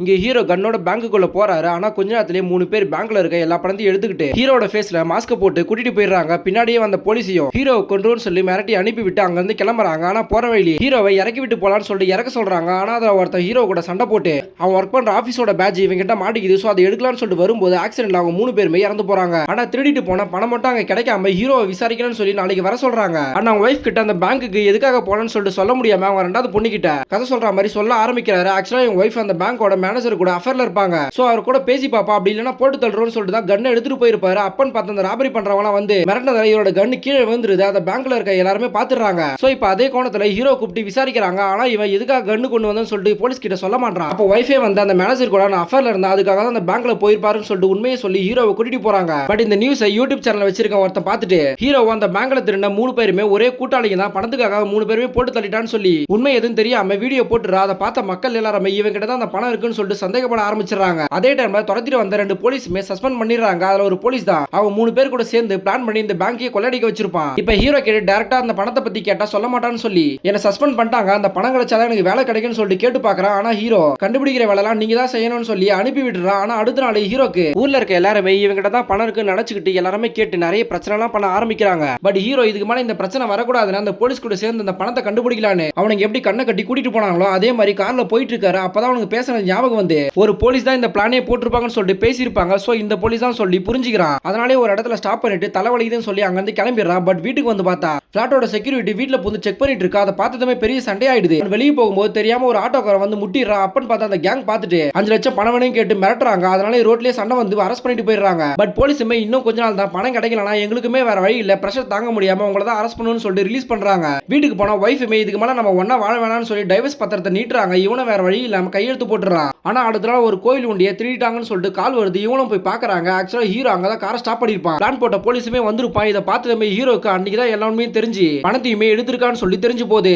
இங்க ஹீரோ கன்னோட பேங்குக்குள்ள போறாரு. ஆனா கொஞ்ச நேரத்திலேயே 3 பேர் பேங்க்ல இருக்க எல்லா பணத்தையும் எடுத்துக்கிட்டு ஹீரோட ஃபேஸ்ல மாஸ்க் போட்டு கூட்டிட்டு போயிடுறாங்க. பின்னாடியே வந்த போலீஸையும் ஹீரோவை கொன்றுன்னு சொல்லி மிரட்டி அனுப்பி விட்டு அங்க இருந்து கிளம்புறாங்க. ஆனா போற வழியிலே ஹீரோவை இறக்கி விட்டு போலான்னு சொல்லிட்டு இறக்க சொல்றாங்க. ஆனா அதை ஒருத்தன் ஹீரோ கூட சண்டை போட்டு அவன் ஒர்க் பண்ற ஆபீஸோட பேட்ச் இவங்க கிட்ட மாட்டிக்குது. சோ அதை எடுக்கலாம்னு சொல்லிட்டு வரும்போது ஆக்சிடென்ட்ல அவங்க 3 பேருமே இறந்து போறாங்க. ஆனா திருடிட்டு போன பணம் மட்டும் அங்க கிடைக்காம ஹீரோவை விசாரிக்கணும்னு சொல்லி நாளைக்கு வர சொல்றாங்க. ஆனா அவங்க வைஃப் கிட்ட அந்த பேங்க்குக்கு எதுக்காக போனன்னு சொல்லிட்டு சொல்ல முடியாம அவங்க ரெண்டாவது பொண்ணு கிட்ட கதை சொல்ற மாதிரி சொல்ல ஆரம்பிக்கிறாரு. ஆக்சுவலா இவங்க வைஃப் அந்த பேங்கோட மேனேஜர் கூட அஃபேர்ல இருப்பாங்க. சோ அவர் கூட பேசி பாப்பா அப்படி இல்லனா போட்டு தள்ளுறோம்னு சொல்லிட்டு தான் கன் எடுத்துட்டு போயிருப்பாரு. அப்பன் பார்த்து அந்த ராபரி பண்றவங்க வந்து மிரட்டனதால இவரோட கன் கீழே விழுந்துருது. அந்த பேங்க்ல இருக்க எல்லாருமே பாத்துறாங்க. சோ இப்போ அதே கோணத்துல ஹீரோ கூப்பிட்டு விசாரிக்கிறாங்க. ஆனா இவன் எதுக்காக கன்னு கொண்டு வந்தன்னு சொல்லிட்டு போலீஸ் கிட்ட சொல்ல மாட்டான். அப்போ வைஃபே வந்து அந்த மேனேஜர் கூட நான் அஃபேர்ல இருந்தா அதுக்காக தான் அந்த பேங்க்ல போயிருப்பாருன்னு சொல்லிட்டு உண்மையை சொல்லி ஹீரோவை கூட்டிட்டு போறாங்க. பட் இந்த நியூஸை யூடியூப் சேனல் வச்சிருக்க ஒருத்தன் பார்த்துட்டு ஹீரோ அந்த பேங்க்ல திருந்த 3 பேருமே ஒரே கூட்டாளிங்க தான், பணத்துக்காக 3 பேருமே போட்டு தள்ளிட்டான்னு சொல்லி உண்மை எதுவும் தெரியாம வீடியோ போட்டுறா. அதை பார்த்த மக்கள் எல்லாருமே இவங்க கிட்ட தான் அந்த பணம் இருக்குன்னு சொல்லிட்டு சந்தேகப்பட ஆரம்பிச்சிடறாங்க. அதே டைம்ல துரத்திட்டு வந்த 2 போலீஸுமே சஸ்பெண்ட் பண்ணிடுறாங்க. அதுல ஒரு போலீஸ் தான் அவங்க 3 பேர் கூட சேர்ந்து பிளான் பண்ணி இந்த பேங்கையே கொள்ளையடிக்க வச்சிருப்பான். இப்ப ஹீரோ கிட்ட டைரக்டா அந்த பணத்தை பத்தி கேட்டா சொல்ல மாட்டான்னு சொல்லி என்ன சஸ்பெண்ட் பண்ணிட்டாங்க. அந்த பணம் கிடைச்சாதான் எனக்கு வேலை கிடைக்கும்னு சொல்லிட்டு கேட்டு பாக்குறான். ஆனா ஹீரோ கண்டுபிடிக்கிற வேலைலாம் நீங்க தான் செய்யணும்னு சொல்லி அனுப்பி விட்டுறான். ஆனா அடுத்த நாள் ஹீரோக்கு ஊர்ல இருக்க எல்லாருமே இவங்க கிட்ட தான் பணம் இருக்குன்னு நினைச்சுக்கிட்டு எல்லாருமே கேட்டு நிறைய பிரச்சனை எல்லாம் பண்ண ஆரம்பிக்கிறாங்க. பட் ஹீரோ இதுக்கு மேல இந்த பிரச்சனை வரக்கூடாதுன்னு அந்த போலீஸ் கூட சேர்ந்து அந்த பணத்தை கண்டுபிடிக்கலான்னு அவனுக்கு எப்படி கண்ணை கட்டி கூட்டிட்டு போனாங்களோ அதே மாதிரி கார்ல போயிட்டு இருக்காரு. அப்பதான் அவனுக்கு பேசுறது ஞாபகம் வந்து ஒரு போலீஸ் தான் இந்த பிளானே போட்டிருப்பாங்கன்னு சொல்லிட்டு பேசியிருப்பாங்க. சோ இந்த போலீஸ் தான் சொல்லி புரிஞ்சுக்கிறான். அதனாலே ஒரு இடத்துல ஸ்டாப் பண்ணிட்டு தலைவலிக்குதுன்னு சொல்லி அங்க இருந்து கிளம்பிடுறான். பட் வீட்டுக்கு வந்து பார்த்தா பிளாட்டோட செக்யூரிட்டி வீட்டுல புந்து செக் பண்ணிட்டு இருக்கா. அதை பார்த்ததுமே பெரிய சண்டை ஆயிடுது. வெளியே போகும்போது தெரியாம ஒரு ஆட்டோக்காரன் வந்து முட்டிடுறான். அப்பன்னு பார்த்தா அந்த கேங் பார்த்துட்டு 5 லட்சம் பணம் வேணும் கேட்டு மிரட்டுறாங்க. அதனால ரோட்லயே சண்டை வந்து அரெஸ்ட் பண்ணிட்டு போயிடுறாங்க. பட் போலீஸுமே இன்னும் கொஞ்ச நாள் தான் பணம் கிடைக்கலனா எங்களுக்குமே வேற வழி இல்ல, பிரஷர் தாங்க முடியாம உங்களை தான் அரெஸ்ட் பண்ணணும்னு சொல்லிட்டு ரிலீஸ் பண்றாங்க. வீட்டுக்கு போனா வைஃபுமே இதுக்கு மேல நம்ம ஒண்ணா வாழ வேணாம்னு சொல்லி டைவர்ஸ் பத்திரத்தை நீட்டுறாங்க. இவனும் வேற வழி இல்லாம கையெழுத்து போட்டுறான். ஆனா அடுத்த நாள் ஒரு கோயில் உண்டியை திருடிட்டாங்கன்னு சொல்லிட்டு கால் வருது. இவனும் போய் பாக்குறாங்க. ஆக்சுவலா ஹீரோ அங்கதான் காரை ஸ்டாப் பண்ணிருப்பான். பிளான் போட்ட போலீஸுமே வந்திருப்பான். இதை பார்த்ததுமே ஹீரோக்கு அன்னைக்கு தான் எல்லாமே தெரிஞ்சு பணத்தையுமே எடுத்திருக்கான்னு சொல்லி தெரிஞ்சு போகுது.